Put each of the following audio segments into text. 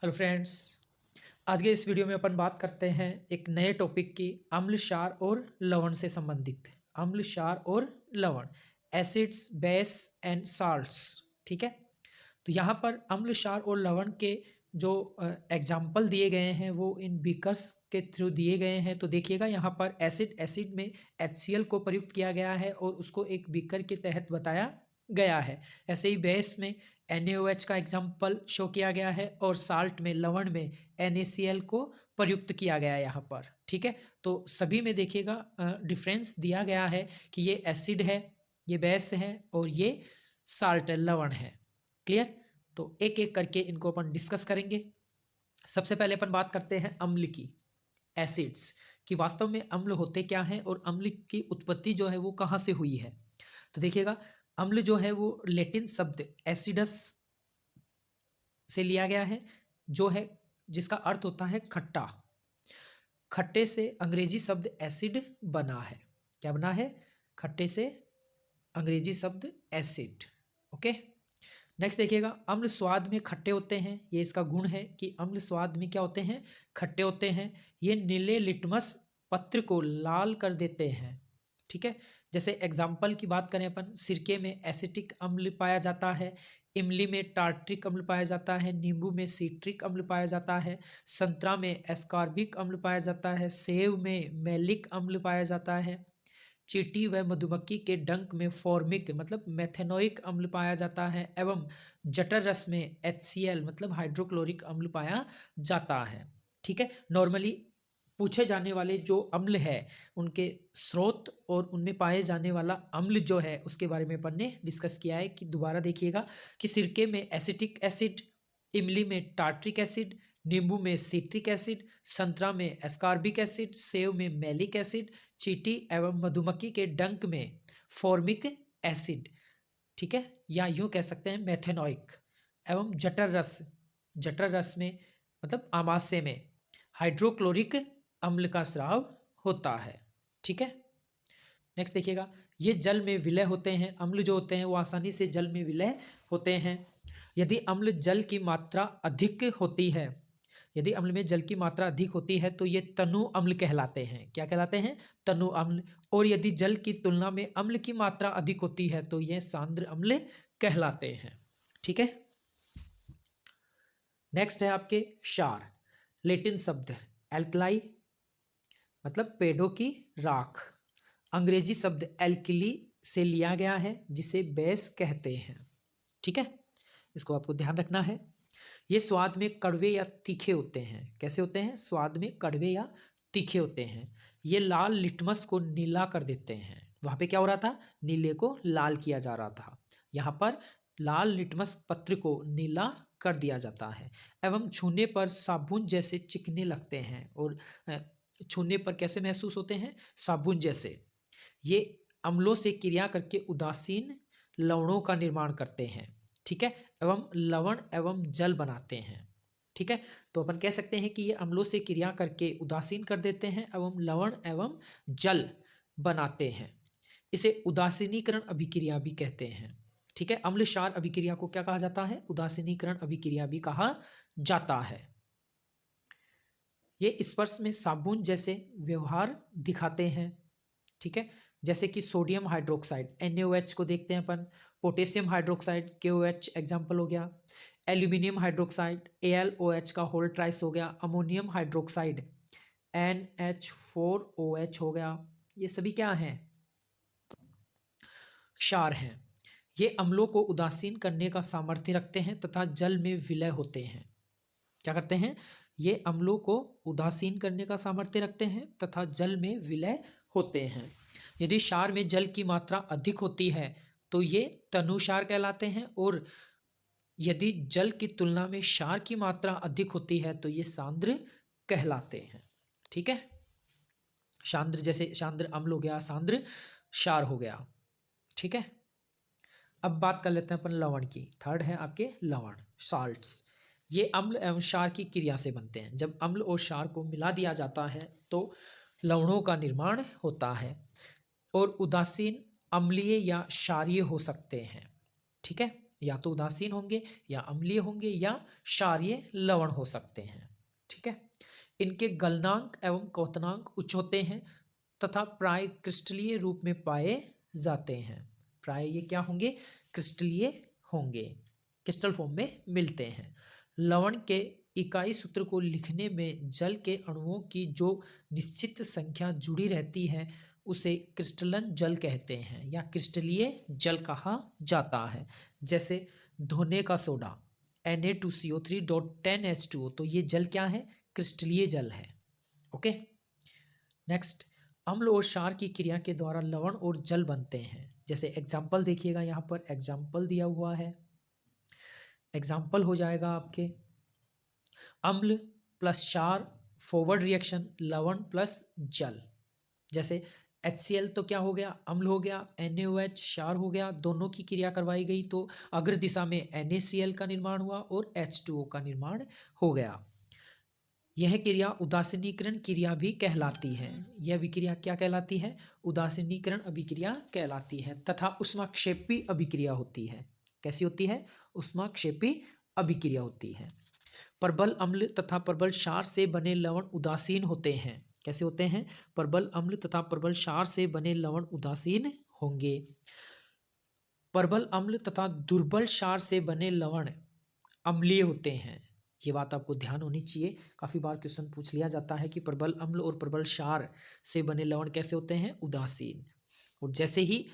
Hello friends. आज के इस वीडियो में अपन बात करते हैं एक नए टॉपिक की अम्ल क्षार और लवण से संबंधित। अम्ल क्षार और लवण, एसिड्स बेस एंड साल्ट्स। ठीक है, तो यहाँ पर अम्ल क्षार और लवण के जो एग्जाम्पल दिए गए हैं वो इन बीकर्स के थ्रू दिए गए हैं। तो देखिएगा यहाँ पर एसिड में HCl को प्रयुक्त किया गया है और उसको एक बीकर के तहत बताया गया है। ऐसे ही बेस में NaOH का एग्जाम्पल शो किया गया है और साल्ट में, लवण में NaCl को प्रयुक्त किया गया है यहाँ पर। ठीक है, तो सभी में देखिएगा डिफरेंस दिया गया है कि ये एसिड है, ये बेस है और ये साल्ट है, लवण है। क्लियर? तो एक एक करके इनको अपन डिस्कस करेंगे। सबसे पहले अपन बात करते हैं अम्ल की, एसिड्स कि वास्तव में अम्ल होते क्या हैं और अम्ल की उत्पत्ति जो है वो कहाँ से हुई है। तो देखिएगा, अम्ल जो है वो लैटिन शब्द एसिडस से लिया गया है, जो है जिसका अर्थ होता है खट्टा। खट्टे से अंग्रेजी शब्द एसिड बना है। क्या बना है? खट्टे से अंग्रेजी शब्द एसिड। ओके, नेक्स्ट देखिएगा, अम्ल स्वाद में खट्टे होते हैं। ये इसका गुण है कि अम्ल स्वाद में क्या होते हैं? खट्टे होते हैं। ये नीले लिटमस पत्र को लाल कर देते हैं। ठीक है, जैसे एग्जाम्पल की बात करें अपन, सिरके में एसिटिक अम्ल पाया जाता है, इमली में टार्ट्रिक अम्ल पाया जाता है, नींबू में सिट्रिक अम्ल पाया जाता है, संतरा में एस्कॉर्बिक अम्ल पाया जाता है, सेब में मैलिक अम्ल पाया जाता है, चींटी व मधुमक्खी के डंक में फॉर्मिक मतलब मेथेनोइक अम्ल पाया जाता है, एवं जठर रस में HCl मतलब हाइड्रोक्लोरिक अम्ल पाया जाता है। ठीक है, नॉर्मली पूछे जाने वाले जो अम्ल है उनके स्रोत और उनमें पाए जाने वाला अम्ल जो है उसके बारे में अपन ने डिस्कस किया है। कि दोबारा देखिएगा कि सिरके में एसिटिक एसिड, इमली में टार्ट्रिक एसिड, नींबू में सिट्रिक एसिड, संतरा में एस्कॉर्बिक एसिड, सेब में मैलिक एसिड, चींटी एवं मधुमक्खी के डंक में फॉर्मिक एसिड। ठीक है, या यूं कह सकते हैं मेथेनोइक, एवं जठर रस में मतलब आमाशय में हाइड्रोक्लोरिक अम्ल का स्राव होता है। ठीक है, नेक्स्ट देखिएगा, ये जल में विलय होते हैं। अम्ल जो होते हैं वो आसानी से जल में विलय होते हैं। यदि अम्ल जल की मात्रा अधिक होती है, यदि अम्ल में जल की मात्रा अधिक होती है तो ये तनु अम्ल कहलाते हैं। क्या कहलाते हैं? तनु अम्ल। और यदि जल की तुलना में अम्ल की मात्रा अधिक होती है तो ये सांद्र अम्ल कहलाते हैं। ठीक है, नेक्स्ट है आपके क्षार। लैटिन शब्द एल्कलाई मतलब पेड़ों की राख, अंग्रेजी शब्द एल्किली से लिया गया है जिसे बेस कहते हैं। ठीक है, इसको आपको ध्यान रखना है। ये स्वाद में कड़वे या तीखे होते हैं। कैसे होते हैं? स्वाद में कड़वे या तीखे होते हैं। ये लाल लिटमस को नीला कर देते हैं। वहां पे क्या हो रहा था? नीले को लाल किया जा रहा था। यहाँ पर लाल लिटमस पत्र को नीला कर दिया जाता है एवं छूने पर साबुन जैसे चिकने लगते हैं। और छूने पर कैसे महसूस होते हैं? साबुन जैसे। ये अम्लों से क्रिया करके उदासीन लवणों का निर्माण करते हैं। ठीक है, एवं लवण एवं जल बनाते हैं। ठीक है, तो अपन कह सकते हैं कि ये अम्लों से क्रिया करके उदासीन कर देते हैं एवं लवण एवं जल बनाते हैं। इसे उदासीनीकरण अभिक्रिया भी कहते हैं। ठीक है, अम्ल क्षार अभिक्रिया को क्या कहा जाता है? उदासीनीकरण अभिक्रिया भी कहा जाता है। ये स्पर्श में साबुन जैसे व्यवहार दिखाते हैं। ठीक है, जैसे कि सोडियम हाइड्रोक्साइड NaOH को देखते हैं अपन, पोटेशियम हाइड्रोक्साइड KOH एग्जाम्पल हो गया, एल्यूमिनियम हाइड्रोक्साइड AlOH का होल ट्राइस हो गया, अमोनियम हाइड्रोक्साइड NH4OH हो गया। ये सभी क्या हैं? क्षार हैं। ये अम्लों को उदासीन करने का सामर्थ्य रखते हैं तथा जल में विलय होते हैं। क्या करते हैं? ये अम्लों को उदासीन करने का सामर्थ्य रखते हैं तथा जल में विलय होते हैं। यदि क्षार में जल की मात्रा अधिक होती है तो ये तनुक्षार कहलाते हैं, और यदि जल की तुलना में क्षार की मात्रा अधिक होती है तो ये सांद्र कहलाते हैं। ठीक है, सांद्र जैसे सांद्र अम्ल हो गया, सांद्र क्षार हो गया। ठीक है, अब बात कर लेते हैं अपन लवण की। थर्ड है आपके लवण, साल्ट्स। ये अम्ल एवं क्षार की क्रिया से बनते हैं। जब अम्ल और क्षार को मिला दिया जाता है तो लवणों का निर्माण होता है और उदासीन अम्लीय या क्षारीय हो सकते हैं। ठीक है, या तो उदासीन होंगे या अम्लीय होंगे या क्षारीय लवण हो सकते हैं। ठीक है, इनके गलनांक एवं क्वथनांक उच्च होते हैं तथा प्राय क्रिस्टलीय रूप में पाए जाते हैं। प्राय ये क्या होंगे, क्रिस्टलीय होंगे, क्रिस्टल फॉर्म में मिलते हैं। लवण के इकाई सूत्र को लिखने में जल के अणुओं की जो निश्चित संख्या जुड़ी रहती है उसे क्रिस्टलन जल कहते हैं या क्रिस्टलीय जल कहा जाता है। जैसे धोने का सोडा Na2CO3.10H2O, तो ये जल क्या है, क्रिस्टलीय जल है। ओके, नेक्स्ट, अम्ल और क्षार की क्रिया के द्वारा लवण और जल बनते हैं। जैसे एग्जाम्पल देखिएगा, यहाँ पर एग्जाम्पल दिया हुआ है। एग्जाम्पल हो जाएगा आपके अम्ल प्लस क्षार फॉरवर्ड रिएक्शन लवण प्लस जल। जैसे HCl तो क्या हो गया, अम्ल हो गया, NaOH क्षार हो गया, दोनों की क्रिया करवाई गई तो अग्र दिशा में NaCl का निर्माण हुआ और H2O का निर्माण हो गया। यह क्रिया उदासीनीकरण क्रिया भी कहलाती है। यह विक्रिया क्या कहलाती है, उदासीनीकरण अभिक्रिया कहलाती है तथा ऊष्माक्षेपी अभिक्रिया होती है। कैसी होती है, ऊष्माक्षेपी अभिक्रिया होती है। प्रबल अम्ल तथा प्रबल क्षार से बने लवण उदासीन होते हैं। कैसे होते हैं, प्रबल अम्ल तथा प्रबल क्षार से बने लवण उदासीन होंगे। प्रबल अम्ल तथा दुर्बल क्षार से बने लवण अम्लीय होते हैं। ये बात आपको ध्यान होनी चाहिए, काफ़ी बार क्वेश्चन पूछ लिया जाता है कि प्रबल अम्ल और प्रबल क्षार से बने लवण कैसे होते हैं, उदासीन। और जैसे ही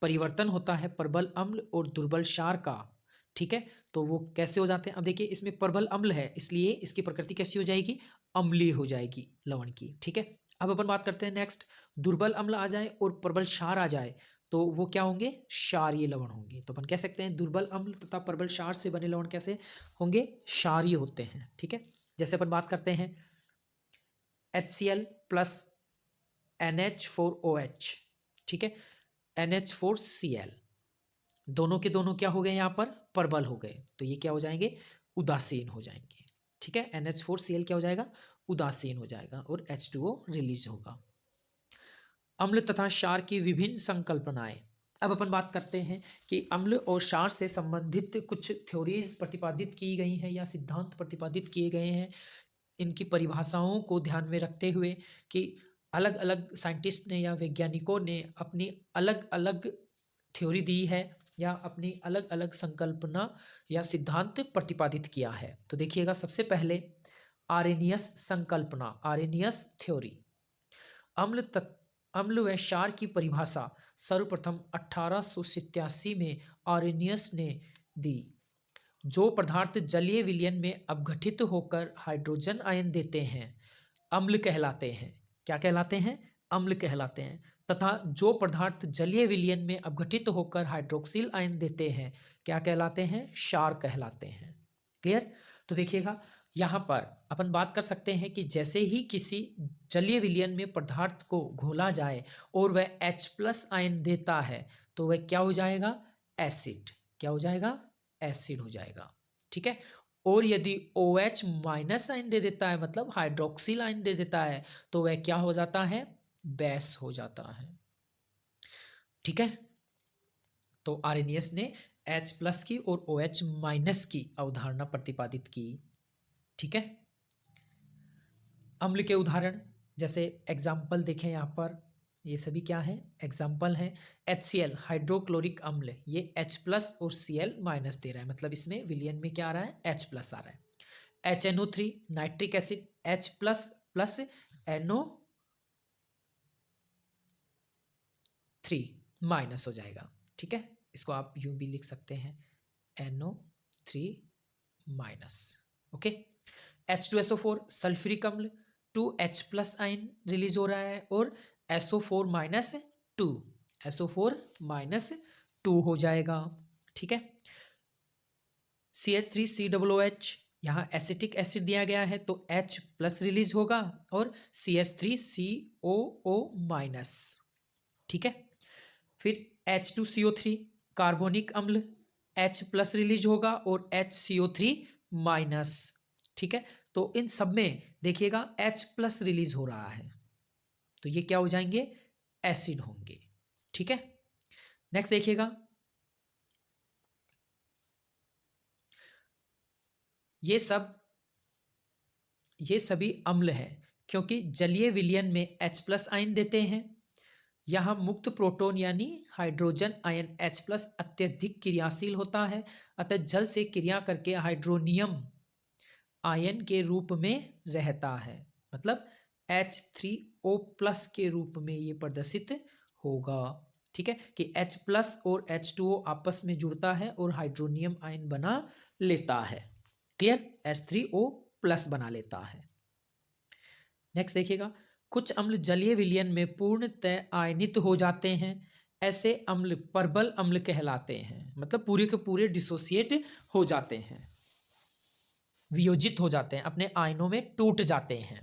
परिवर्तन होता है प्रबल अम्ल और दुर्बल क्षार का, ठीक है, तो वो कैसे हो जाते हैं। अब देखिए इसमें प्रबल अम्ल है इसलिए इसकी प्रकृति कैसी हो जाएगी, अम्लीय हो जाएगी लवण की। ठीक है, अब अपन बात करते हैं नेक्स्ट, दुर्बल अम्ल आ जाए और प्रबल क्षार आ जाए तो वो क्या होंगे, क्षारीय लवण होंगे। तो अपन कह सकते हैं दुर्बल अम्ल तथा प्रबल क्षार से बने लवण कैसे होंगे, क्षारीय होते हैं। ठीक है, जैसे अपन बात करते हैं HCl प्लस NH4OH, ठीक है, NH4Cl, दोनों के दोनों क्या हो गए, यहाँ पर प्रबल हो गए तो ये क्या हो जाएंगे, उदासीन हो जाएंगे। ठीक है, NH4Cl क्या हो जाएगा, उदासीन हो जाएगा और H2O रिलीज होगा। अम्ल तथा क्षार की विभिन्न संकल्पनाएं। अब अपन बात करते हैं कि अम्ल और क्षार से संबंधित कुछ थ्योरीज प्रतिपादित की गई हैं या सिद्धांत प्रतिपादित किए गए हैं। इनकी परिभाषाओं को ध्यान में रखते हुए कि अलग अलग साइंटिस्ट ने या वैज्ञानिकों ने अपनी अलग अलग थ्योरी दी है या अपनी अलग अलग संकल्पना या सिद्धांत प्रतिपादित किया है। तो देखिएगा, सबसे पहले आरेनियस संकल्पना, आरेनियस थ्योरी। अम्ल व क्षार की परिभाषा सर्वप्रथम 1887 में आरेनियस ने दी। जो पदार्थ जलीय विलयन में अपघटित होकर हाइड्रोजन आयन देते हैं अम्ल कहलाते हैं। क्या कहलाते हैं, अम्ल कहलाते हैं। तथा जो पदार्थ जलीय विलयन में अपघटित होकर हाइड्रोक्सिल आयन देते हैं क्या कहलाते हैं, क्षार कहलाते हैं। क्लियर। तो देखिएगा यहाँ पर अपन बात कर सकते हैं कि जैसे ही किसी जलीय विलयन में पदार्थ को घोला जाए और वह H+ आयन देता है तो वह क्या हो जाएगा, एसिड। क्या हो जाएगा, एसिड हो जाएगा। ठीक है, और यदि OH- आयन दे देता है मतलब हाइड्रोक्सिल आयन दे देता है तो वह क्या हो जाता है, बेस हो जाता है। ठीक है, तो आरेनियस ने H+ की और OH- की अवधारणा प्रतिपादित की। ठीक है, अम्ल के उदाहरण जैसे एग्जाम्पल देखें यहाँ पर, ये सभी क्या है, एग्जाम्पल है। HCl हाइड्रोक्लोरिक अम्ल, ये H+ और Cl- दे रहा है, मतलब इसमें विलयन में क्या आ रहा है, H+ आ रहा है। HNO3 nitric acid, H+ plus NO3- हो जाएगा। ठीक है, इसको आप यूं भी लिख सकते हैं, NO3-। ओके, H2SO4 सल्फ्यूरिक अम्ल, 2H+ आयन रिलीज हो रहा है और SO4-2, SO4-2 हो जाएगा। ठीक है, CH3COOH, यहाँ एसिटिक एसिड दिया गया है तो H+ रिलीज होगा और CH3COO-। ठीक है, फिर H2CO3 कार्बोनिक अम्ल, H+ रिलीज होगा और HCO3-। ठीक है, तो इन सब में देखिएगा H+ रिलीज हो रहा है तो ये क्या हो जाएंगे, एसिड होंगे। ठीक है, नेक्स्ट देखिएगा ये सभी अम्ल है क्योंकि जलीय विलयन में H+ आयन देते हैं। यहाँ मुक्त प्रोटॉन यानी हाइड्रोजन आयन H+ अत्यधिक क्रियाशील होता है, अतः जल से क्रिया करके हाइड्रोनियम आयन के रूप में रहता है, मतलब H3O+ के रूप में ये प्रदर्शित होगा। ठीक है, कि H+ और H2O आपस में जुड़ता है और हाइड्रोनियम आयन बना लेता है। क्लियर, H3O+ बना लेता है। नेक्स्ट देखिएगा, कुछ अम्ल जलीय विलयन में पूर्णतः आयनित हो जाते हैं। ऐसे अम्ल परबल अम्ल कहलाते हैं, मतलब पूरे के पूरे डिसोसिएट हो जाते हैं, वियोजित हो जाते हैं, अपने आयनों में टूट जाते हैं।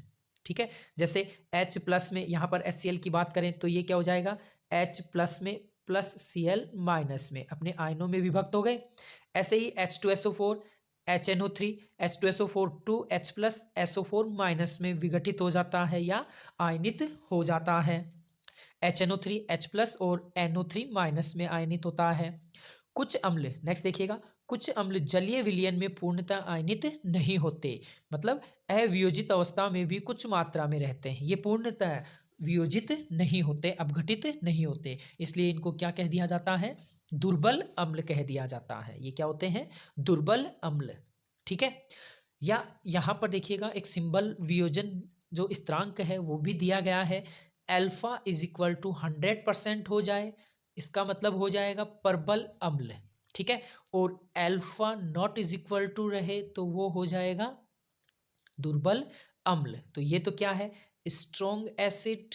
ठीक है, जैसे H+ में यहाँ पर HCl की बात करें तो ये क्या हो जाएगा, H+ में प्लस Cl माइनस में अपने आयनों में विभक्त हो गए। ऐसे ही H2SO4 HNO3 H2SO4 2H+ SO4 minus में विघटित हो जाता है या आयनित हो जाता है। HNO3 H+ और NO3 माइनस में आयनित होता है। कुछ अम्ल, नेक्स्ट देखिएगा, कुछ अम्ल जलीय विलयन में पूर्णतः आयनित नहीं होते, मतलब अवियोजित अवस्था में भी कुछ मात्रा में रहते हैं। ये पूर्णतः वियोजित नहीं होते, अपघटित नहीं होते, इसलिए इनको क्या कह दिया जाता है, दुर्बल अम्ल कह दिया जाता है। ये क्या होते हैं, दुर्बल अम्ल। ठीक है, या यहाँ पर देखिएगा एक सिंबल वियोजन जो स्थिरांक है वो भी दिया गया है। अल्फा इज इक्वल टू 100% हो जाए, इसका मतलब हो जाएगा प्रबल अम्ल। ठीक है, और alpha naught is equal to रहे तो वो हो जाएगा दुर्बल अम्ल। तो ये तो क्या है, स्ट्रॉन्ग एसिड,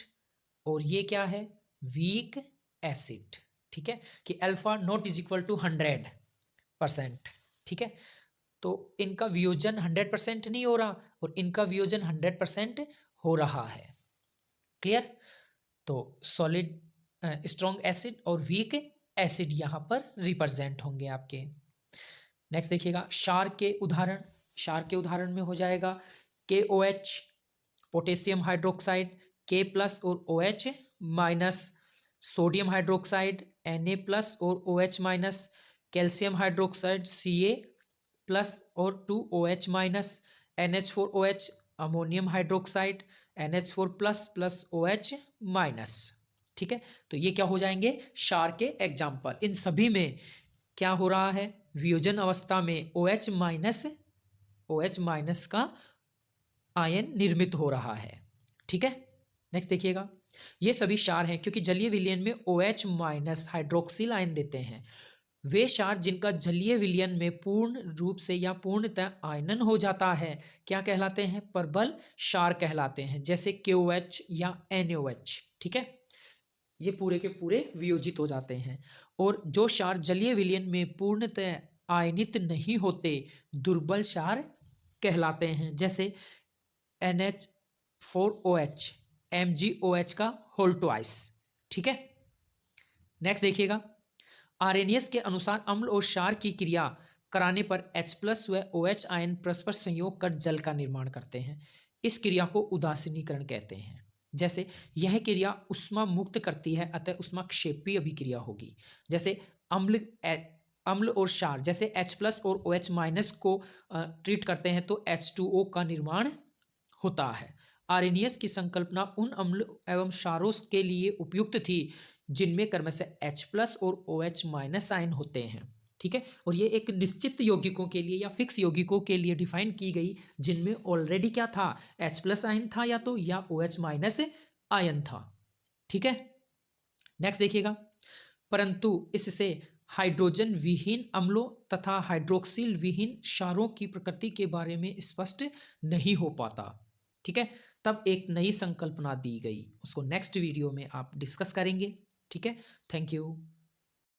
और ये क्या है, वीक एसिड। ठीक है, कि alpha naught is equal to 100%। ठीक है, तो इनका वियोजन 100% नहीं हो रहा और इनका वियोजन 100% हो रहा है। क्लियर, तो सॉलिड स्ट्रॉन्ग एसिड और वीक एसिड यहां पर रिप्रेजेंट होंगे आपके। नेक्स्ट देखिएगा, क्षार के उदाहरण। क्षार के उदाहरण में हो जाएगा KOH पोटेशियम हाइड्रोक्साइड, K+ और OH minus, sodium hydroxide Na+ और OH minus, calcium hydroxide Ca+ और 2OH minus, NH4OH ammonium hydroxide NH4+ OH minus. ठीक है, तो ये क्या हो जाएंगे, क्षार के एग्जाम्पल। इन सभी में क्या हो रहा है, वियोजन अवस्था में OH माइनस का आयन निर्मित हो रहा है। ठीक है, नेक्स्ट देखिएगा, ये सभी क्षार हैं क्योंकि जलीय विलयन में OH- हाइड्रोक्सिल आयन देते हैं। वे क्षार जिनका जलीय विलयन में पूर्ण रूप से या पूर्णतः आयनन हो जाता है क्या कहलाते हैं, प्रबल क्षार कहलाते हैं, जैसे KOH या NaOH। ठीक है, ये पूरे के पूरे वियोजित हो जाते हैं। और जो क्षार जलीय विलयन में पूर्णतः आयनित नहीं होते दुर्बल क्षार कहलाते हैं, जैसे NH4OH MgOH का होल ट्वाइस। ठीक है, नेक्स्ट देखिएगा, आर्रेनियस के अनुसार अम्ल और क्षार की क्रिया कराने पर H+ व OH आयन परस्पर संयोग कर जल का निर्माण करते हैं। इस क्रिया को उदासीनीकरण कहते हैं। जैसे यह क्रिया उष्मा मुक्त करती है, अतः उष्माक्षेपी अभिक्रिया होगी। जैसे अम्ल और क्षार जैसे H+ और OH- को ट्रीट करते हैं तो H2O का निर्माण होता है। आर्रेनियस की संकल्पना उन अम्ल एवं क्षारों के लिए उपयुक्त थी जिनमें क्रमशः H+ और OH- आयन होते हैं। ठीक है, और ये एक निश्चित यौगिकों के लिए या फिक्स यौगिकों के लिए डिफाइन की गई जिनमें ऑलरेडी क्या था, H+ आयन था या तो, या OH- आयन था। ठीक है, नेक्स्ट देखिएगा, परंतु इससे हाइड्रोजन विहीन अम्लों तथा हाइड्रोक्सिल विहीन क्षारों की प्रकृति के बारे में स्पष्ट नहीं हो पाता। ठीक है, तब एक नई संकल्पना दी गई, उसको नेक्स्ट वीडियो में आप डिस्कस करेंगे। ठीक है, थैंक यू।